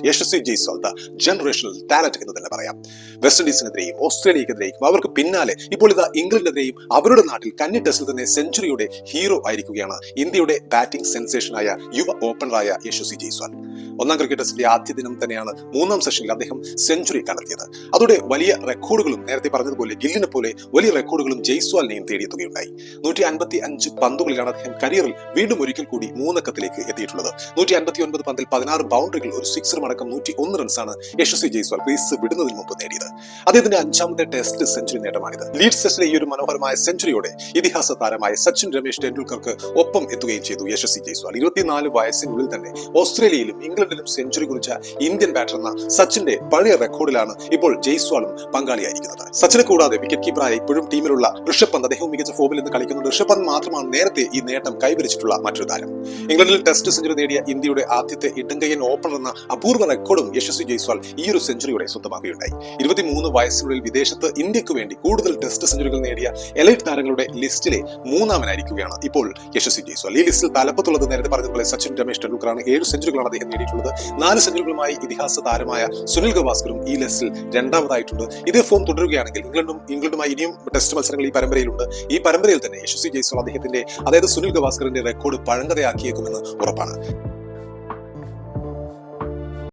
Yashasvi Jaiswal the generational talent എന്ന് തന്നെ പറയാം. വെസ്റ്റ് ഇൻഡീസിനെതിരെയും ഓസ്ട്രേലിയക്കെതിരെയും അവർക്ക് പിന്നാലെ ഇപ്പോൾ ഇതാ ഇംഗ്ലണ്ടിനെതിരെയും അവരുടെ നാട്ടിൽ കന്നി ടെസ്റ്റിൽ തന്നെ സെഞ്ചുറിയുടെ ഹീറോ ആയിരിക്കുകയാണ് ഇന്ത്യയുടെ ബാറ്റിംഗ് സെൻസേഷനായ യുവ ഓപ്പണറായ യശസ്വി ജയ്സ്വാൾ. ഒന്നാം ക്രിക്കറ്റ് ടെസ്റ്റിന്റെ ആദ്യ ദിനം തന്നെയാണ് മൂന്നാം സെഷനിൽ അദ്ദേഹം സെഞ്ചുറി കണ്ടെത്തിയത്. അതോടെ വലിയ റെക്കോർഡുകളും നേരത്തെ പറഞ്ഞതുപോലെ ഗില്ലിനെ പോലെ വലിയ റെക്കോർഡുകളും ജയ്സ്വാളിനെയും തേടിയെത്തുകയുണ്ടായി. 155 പന്തുകളിലാണ് അദ്ദേഹം കരിയറിൽ വീണ്ടും ഒരിക്കൽ കൂടി മൂന്നക്കത്തിലേക്ക് എത്തിയിട്ടുള്ളത്. 159 പന്തിൽ 16 ബൗണ്ടറികൾ, ഒരു സിക്സറും അടക്കം 101 റൺസാണ് യശസ്വി ജയ്സ്വാൾ ക്രീസ് വിടുന്നതിന് മുമ്പ് നേടിയത്. അദ്ദേഹത്തിന്റെ 5ാമത്തെ ടെസ്റ്റ് സെഞ്ചുറി നേട്ടമാണിത്. ലീഡ്സ് ടെസ്റ്റിലെ ഈ ഒരു മനോഹരമായ സെഞ്ചുറിയോടെ ഇതിഹാസ താരമായ സച്ചിൻ രമേശ് ടെണ്ടുൽക്കർക്ക് ഒപ്പം എത്തുകയും ചെയ്തു യശസ്വി ജയ്സ്വാൾ. 24 വയസ്സിനുള്ളിൽ തന്നെ ഓസ്ട്രേലിയയിലും ഇംഗ്ലണ്ടിലും സെഞ്ചുറി കുറിച്ച ഇന്ത്യൻ ബാറ്റർ എന്ന സച്ചിന്റെ പഴയ റെക്കോർഡിലാണ് ഇപ്പോൾ ജയ്സ്വാളും പങ്കാളിയായിരിക്കുന്നത്. സച്ചിനെ കൂടാതെ വിക്കറ്റ് കീപ്പറായ ഇപ്പോഴും ടീമിലുള്ള ഋഷഭ് പന്ത്, അദ്ദേഹവും മികച്ച ഫോമിൽ നിന്ന് കളിക്കുന്നുണ്ട്. ഋഷഭ് പന്ത് മാത്രമാണ് നേരത്തെ ഈ നേട്ടം കൈവരിച്ചിട്ടുള്ള മറ്റൊരു താരം. ഇംഗ്ലണ്ടിൽ ടെസ്റ്റ് സെഞ്ചുറി നേടിയ ഇന്ത്യയുടെ ആദ്യത്തെ ഇടങ്കയ്യൻ ഓപ്പണർ എന്ന അപൂർവ റെക്കോർഡും യശസ്വി ജയ്സ്വാൾ ഈ ഒരു സെഞ്ചുറിയോടെ സ്വന്തമാക്കുകയുണ്ടായി. 23 വയസ്സിനുള്ളിൽ വിദേശത്ത് ഇന്ത്യക്ക് വേണ്ടി കൂടുതൽ ടെസ്റ്റ് സെഞ്ചുറികൾ നേടിയ എലൈറ്റ് താരങ്ങളുടെ ലിസ്റ്റിലെ മൂന്നാമനായിരിക്കുകയാണ് ഇപ്പോൾ യശസ്വി ജയ്സ്വാൾ. ഈ ലിസ്റ്റിൽ തലപ്പത്തുള്ളത് നേരത്തെ പറഞ്ഞതുപോലെ സച്ചിൻ രമേശ് ടെണ്ടുൽക്കറാണ്. 7 സെഞ്ചുറികളാണ് അദ്ദേഹം നേടിയിട്ടുള്ളത്. 4 സെഞ്ചുറികളുമായി ഇതിഹാസ താരമായ സുനിൽ ഗവാസ്കറും ഈ ലിസ്റ്റിൽ രണ്ടാമതായിട്ടുണ്ട്. ഇതേ ഫോം തുടരുകയാണെങ്കിൽ ഇംഗ്ലണ്ടുമായി ഇനിയും ടെസ്റ്റ് മത്സരങ്ങൾ ഈ പരമ്പരയിലുണ്ട്. ഈ പരമ്പരയിൽ തന്നെ യശസ്വി ജയ്സ്വാൾ അദ്ദേഹത്തിന്റെ, അതായത് സുനിൽ ഗവാസ്കറിന്റെ റെക്കോർഡ് പഴങ്കഥയാക്കിയേക്കുമെന്ന് ഉറപ്പാണ്.